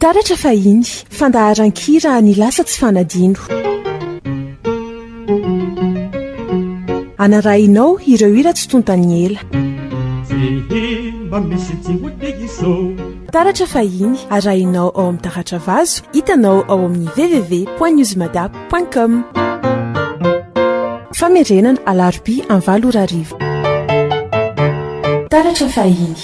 taratra fahiny fandaharan-kira ny lasa tsy fanadino anarahinao ireo hira tsy tontany ela taratra fahiny arahinao ao amin'ny taratra vazo hitanao ao amin'ny www.newsmadap.com famerenana alarobia amin'ny 7 arivo taratra fahiny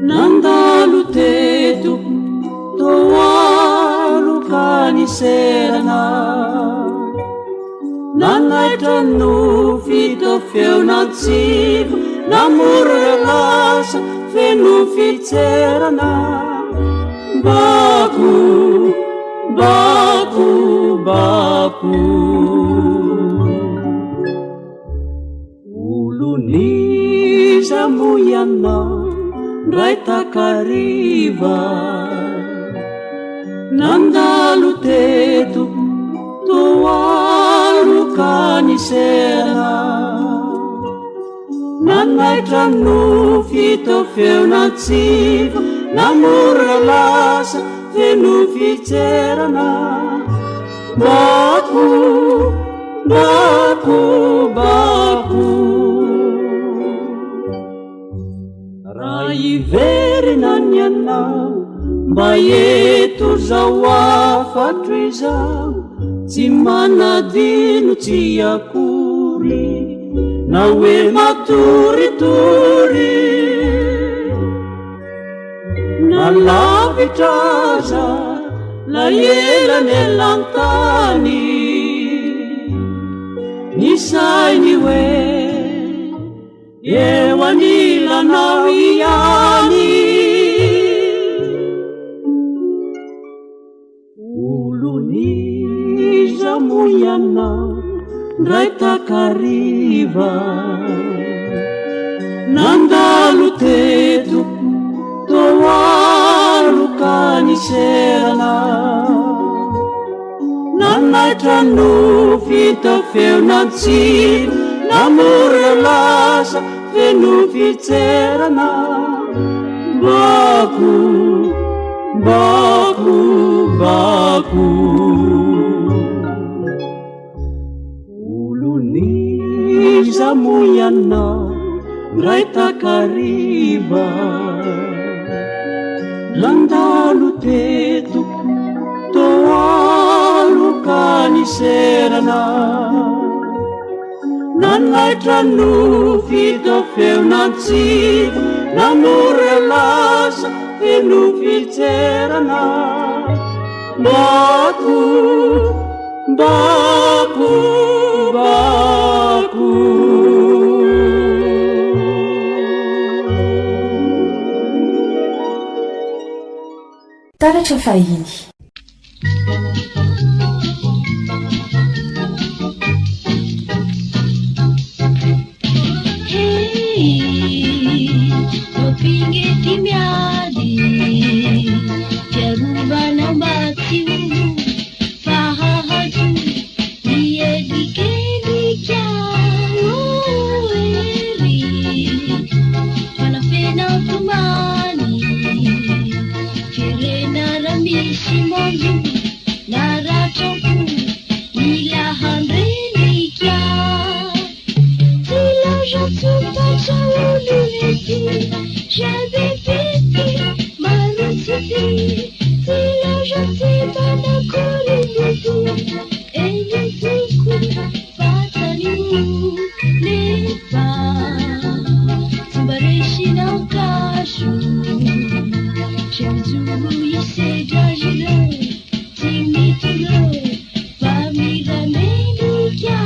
nandalo teto toalo kaniserana nanaitra no fito feonatsivo namorona lasa feno fitserana bako bako bako oloniza moiana ray takariva nandalo teto toalo kaniserana nanaitra no fito feonatsivo namorona lasa feno fitserana bako bako bako raha iverinany anao mba eto zao afatro izao tsy manadino tsy akory na hoe matoritory na lavitra aza la elany elantany ny sainy hoe eo anilanao ihany oloniza moiana ndray takariva nandalo teto toalokaniserana nanaitra no fita feonantsiny namora lasa feno fitserana bako bako bako oloniza moiana ndray takariva landalo teto toalokaniserana nanaitra no fita feonantsiny namora lasa feno fitserana bako bako bako taratra fahiny Pingeti miadi Jarubana matiu Fahahaju Diedikeli kiaoeri Panapena tumani Kirena ramishi mondu Narachoku Nilahandreni kia Tila jatu pachauluneti J'avais pété ma rosité, c'est là j'étais pas d'accord et le coup, pas à nous, les pas, tu m'as réussi dans le cachot, j'ai besoin c'est déjà c'est mis tout le, pas mis la médica.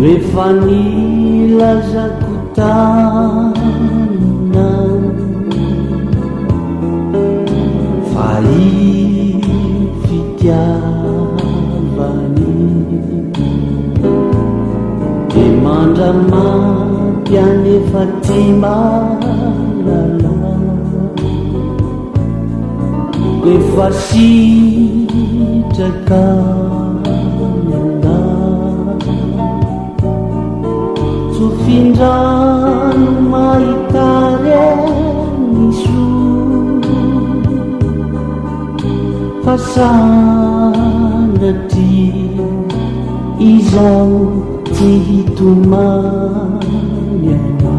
Refanila zakutana mandramampianefa ty malala efa sitraka mianda sofindrano mahitare miso fasanatry izao tsy hitomany ana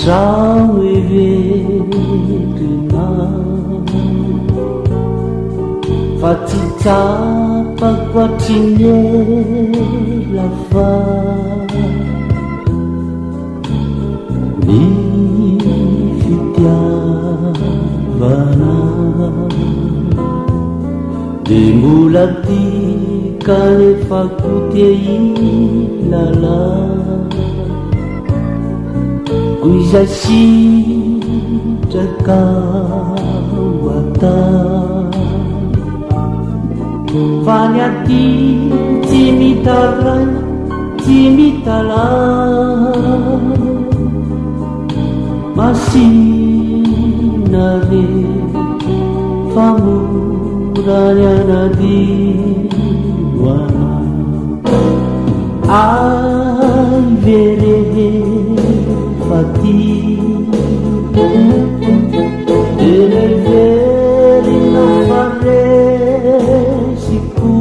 sao everena fa tsy tapako atrine lafa ny fitiavana de mbola tika nefa kote ilala izay sitraka ata fa ny aty tsy mitaray tsy mitala masina re famorany anadioana ay verehe fati deneverina faresiko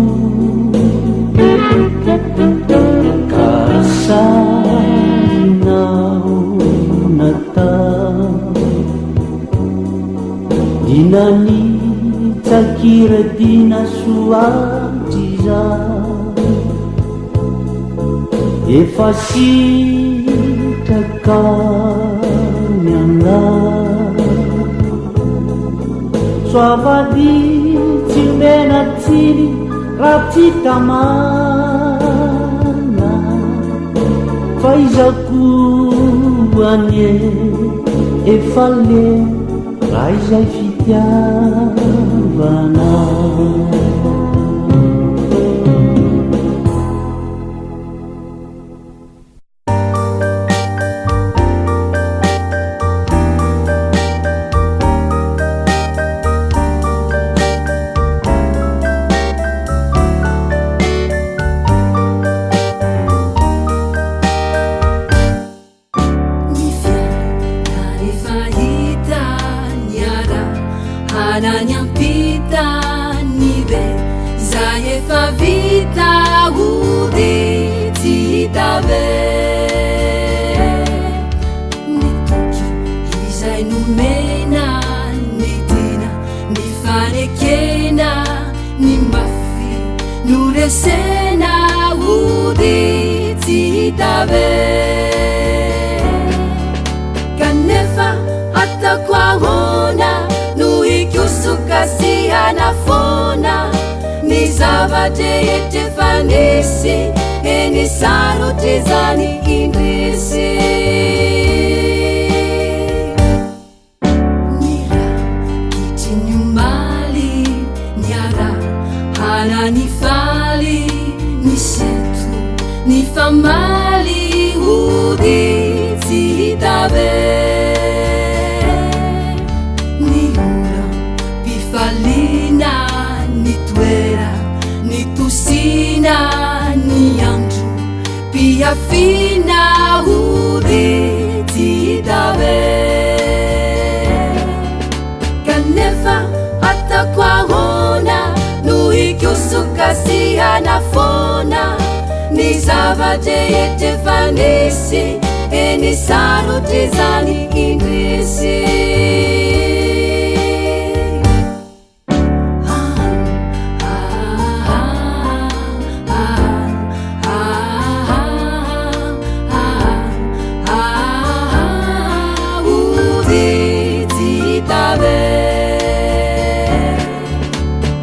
kasainao nata dinani tsakira dina soatriza efa sitraka soavady tsy omena tsiny raha tsy tamana fa izako anie efa le raha izay fitiavana Kanefa atakwahona nuikyusukasiana fona ni zavate yetefanisi eni sarotizani indisi nira kitinyumali nyara hana nifali nisetu nifamali udi zitabe niura pifalina nitwera nitusina niandru piafina udi zitabe kanefa atakwahona nuikyusukasiana fona ni zavate yetefanisi eni sarotizani indisi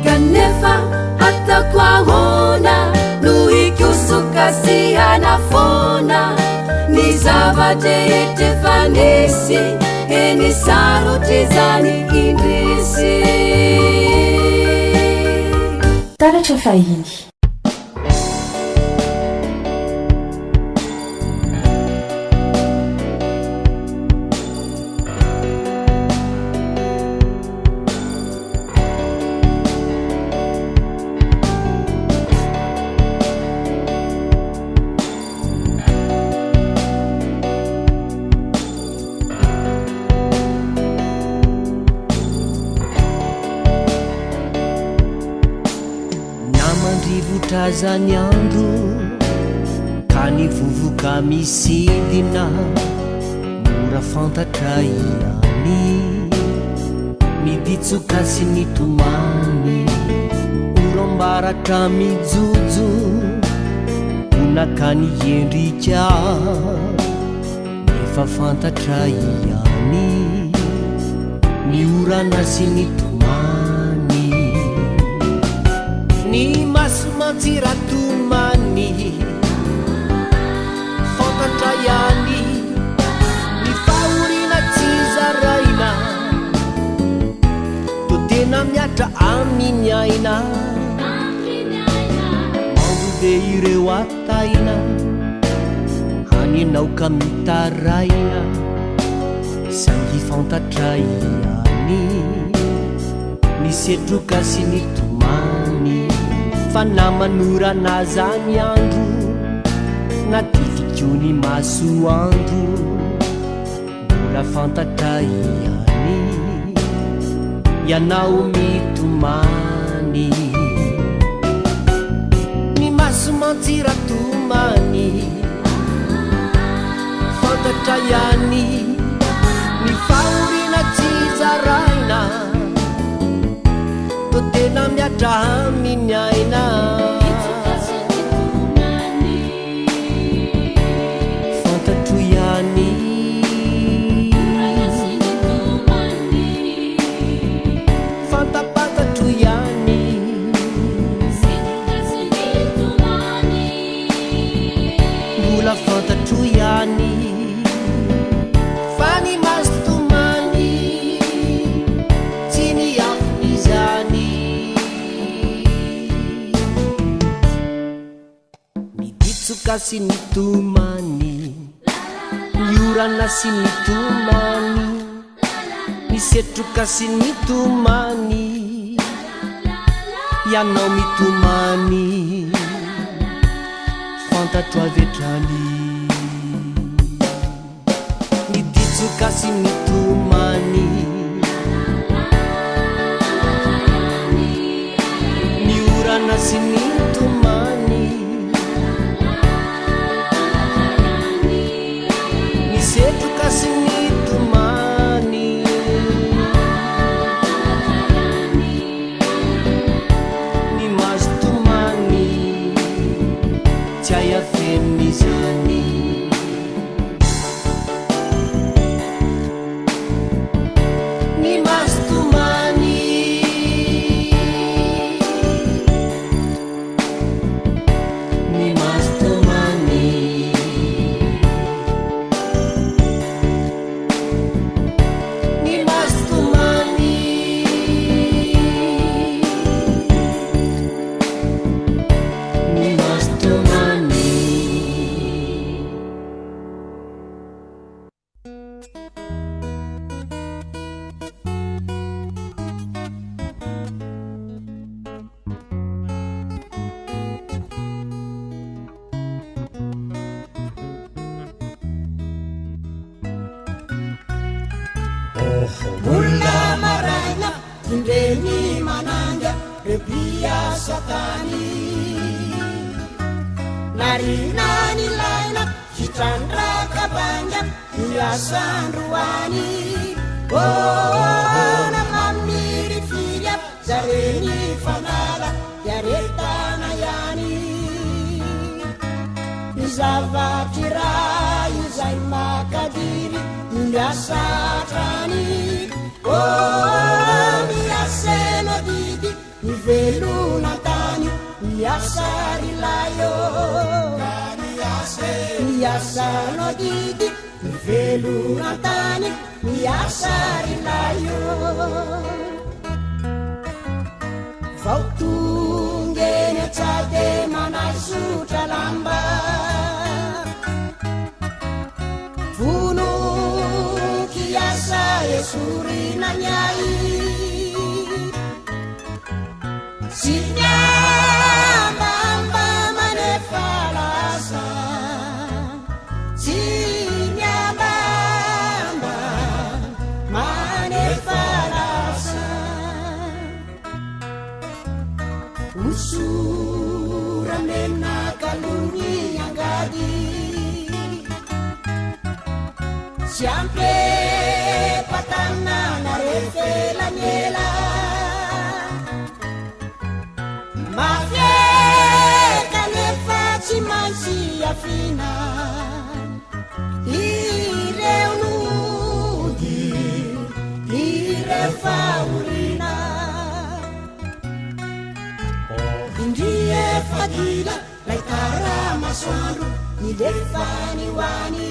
kanefa atakwahona zava-drehetra eny sarotry zany indrisy. Taratra fahiny. Zany andro ka ny vovoka misidina mora fantatra ihany miditsoka sy ny tomany orombaratra mijojo onaka ny endrika nefa fantatra ihany ny orana sy ny tomany ny masomantsiratomany fantatra ihany ny fahorina tsy zaraina to tena miatra aminy aina mambobe ireo ataina haninao ka mitaraina sangy fantatra ihany ny setroka sy ny tomany fa naman'orana zany andro natifikio ny masoandro mbola fantatra ihany ianao mitomany ny masomantsiratomany fantatra ihany ny fahorina tsy zaraina to tena miatra aminy aina fantatro ihany fantapatatro ihany mbola fantatro ihany fa ny masotomany tsy ny afony zany miditsoka sy ny tomany ny orana sy ny tomany misetroka sy ny tomany ianao mitomany fantatro avetrany miditsoka sy ny tomany ny orana sy ny tomany misetroka sy ny tomany ny mazo tomany tsy ay afeniny zany ny mazo tomany ny mazo tomany ny mazo tomany ny mazo tomany. Mulla maraina indreny mananga repia satani narina ny laina hitrandra kabanga iasandroany na mamiri firia zareny fanala yaretana yani izavatry raha izay makadiri miasatrany miaseno didi mivelona tany miasarilayo miasano didi velonantany miasarilayo vaotongeny atsade manasotra lamba vonokiasa esorinanyay sy miambamba manefalasa sy miambamba manefalasa usura menakaluni angadi siampe patanana refelanyela mafieka nefa tsy maintsy afina ireo nody ireo faorina indrie fadila laitara masoandro nilefany hoany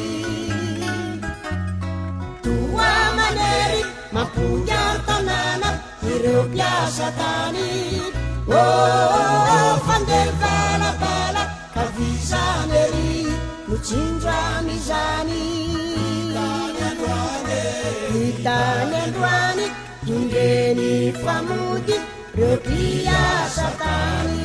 toa manery mampongy antanàna ireo mpiasa tany fandevalabala kavizaneri notsindramizany hitany androany indreny famody reo mpiasa tany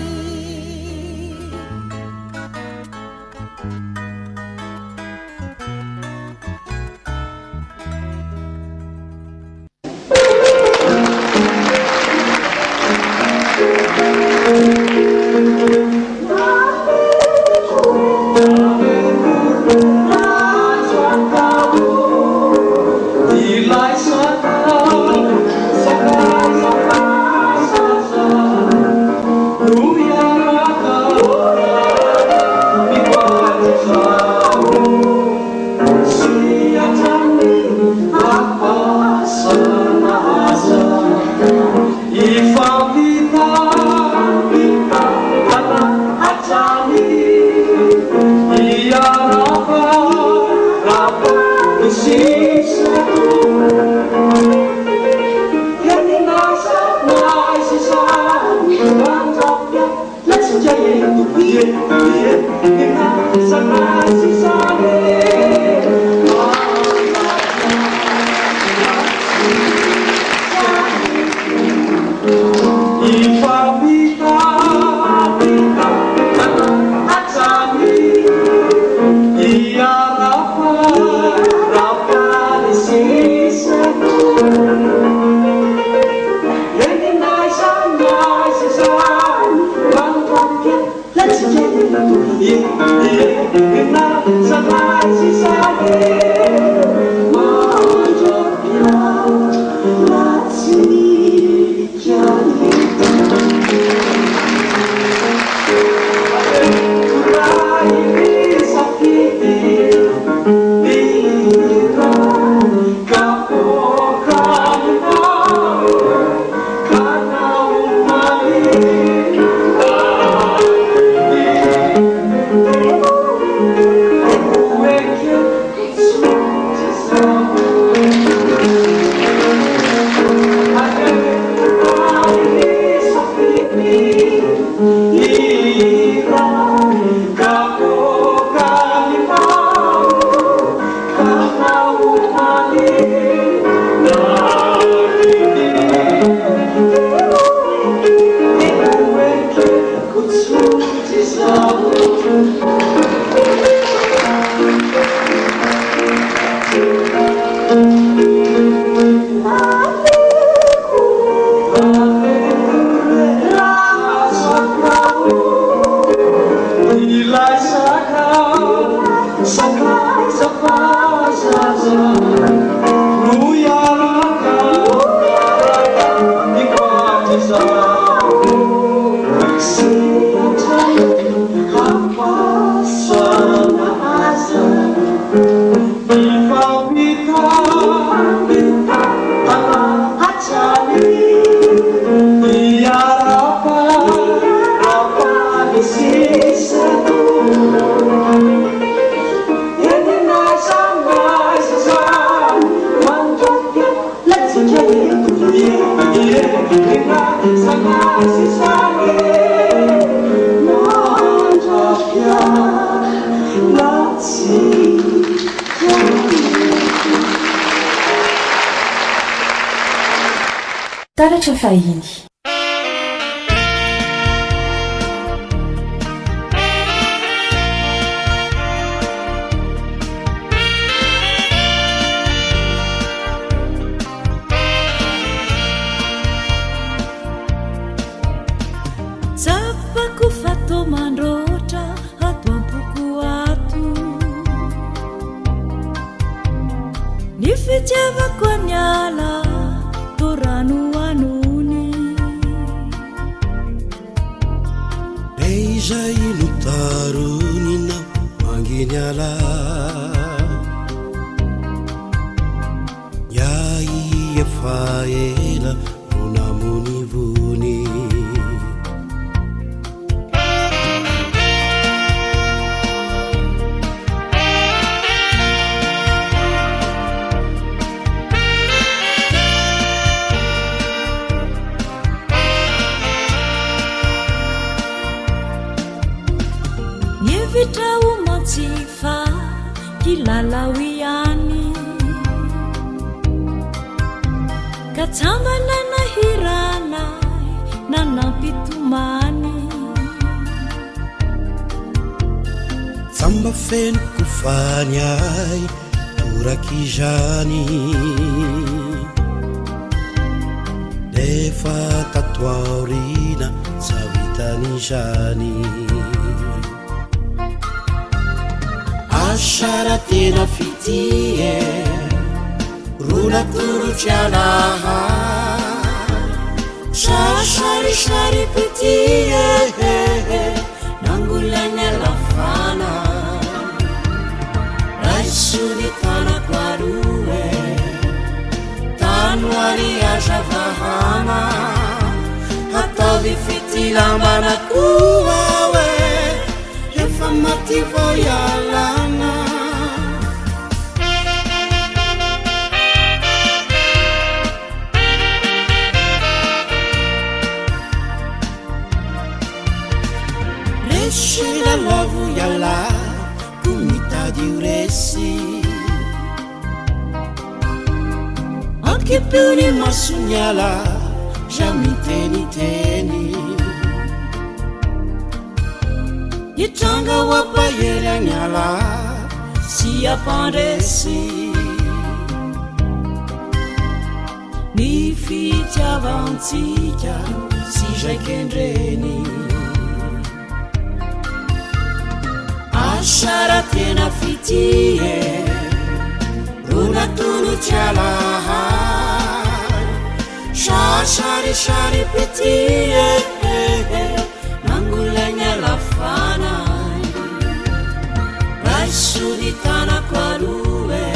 taratra fahiny tsapako fatao mandroatra ato ampoko ato ny fitiavako aniala to rano anony le izay no taronina manginy ala iai efa ela no namony vony vitrao matsifa kilalau ihany ka tsambana nahiranay nanampitomany tsamba fenoko fany ay toraky izany lefa tatoaorina savitany izany asara tena fitie rona torotsialaha sasarisary petie nangolany lafana raisony tanako aroe tanoary azavahana ataovy fitilambanakoa we efa maty voyalana resela lavo yala kumitadi uresi ankepeuni masunyala jamiteni-teny itranga wapayely anyala si apandresy ny fitiavantsika si zaikendreny asara tena fitie rona tolotsialaha sasarisary petie nangolagna lafana raisony tanako aroe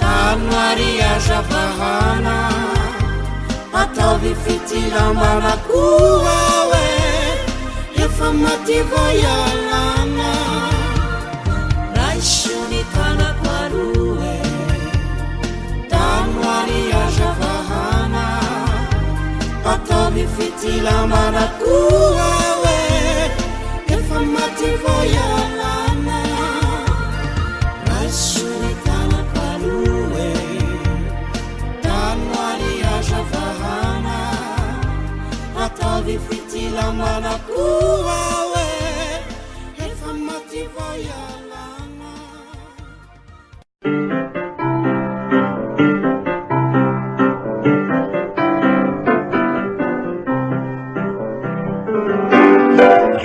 tanoary azavahana ataovy fitilambanakoa we efa maty voyalana raisony tanako aroe tanoary azavahana ataovy fitilambanakoa we efa maty voyalana raisony tanako aroe tanoary azavahana ataovy fitilambanakoa we efa maty voyalana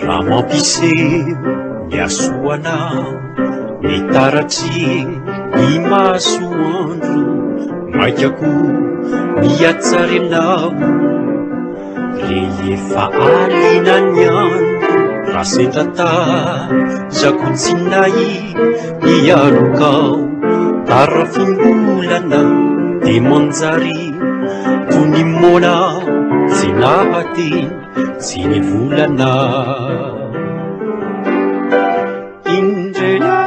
Ramapise miasoanao mitaratsy ny masoandro maikako miatsary anao rehefa alina ny andro rasendrata zakotsinay miarokao tarafimbolana de manjary tony monao tsy nahateny tsy ny volana indrena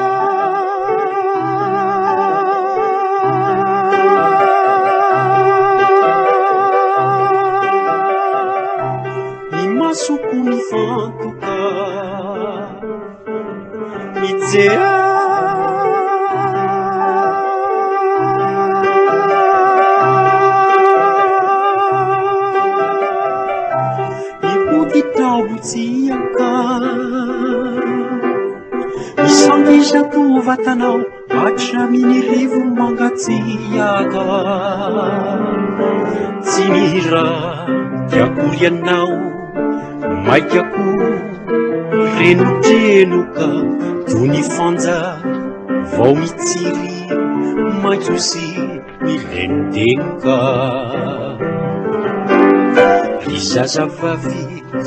ny masoko mifantoka mijea ipotitambotsiaka isangizato vatanao hatraminy rivo mangatsiaka tsy mira tiakory anao maikako renotrenoka toy ny fanja vao mitsiry maitsosy milenodenoka ry zazavavy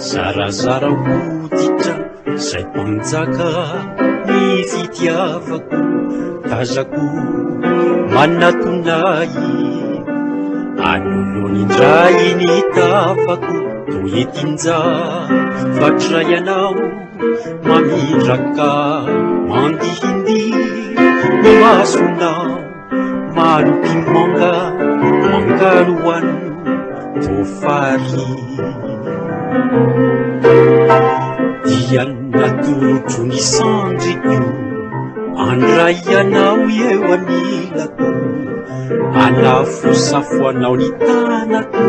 zarazara hoditra zay mpanjaka ny fitiavako tazako manatonay anolony indray ny tafako toy etinja fatray anao mamindraka mandihindi ny masonao maloky manga mangaloano tofary dia natorotro ny sandriko andray anao eo anilako anafo safoanao ny tanako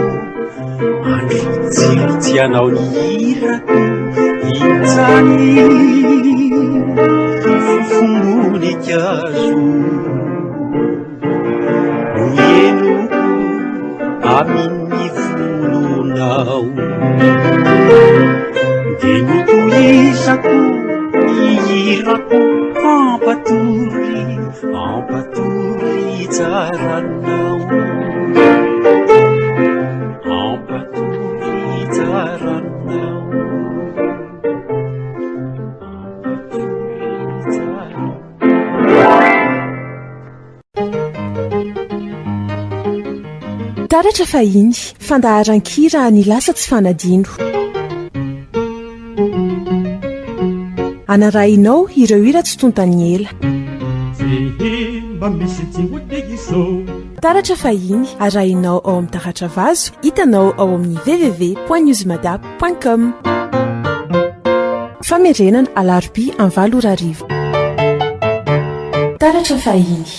andritsiritsy anao ny hirako injany fofombonikazo no enoko amin'ny volonao de notoizako ihirako ampatory tsaranao ampatory tsaranao taratra fahiny fandaharan-kira ny lasa tsy fanadino anarahinao ireo hira tsy tontany ela taratra fahiny arahinao ao amin'ny taratra vazo hitanao ao amin'ny www.newsmadap.com famerenana alarobia 9 taratra fahiny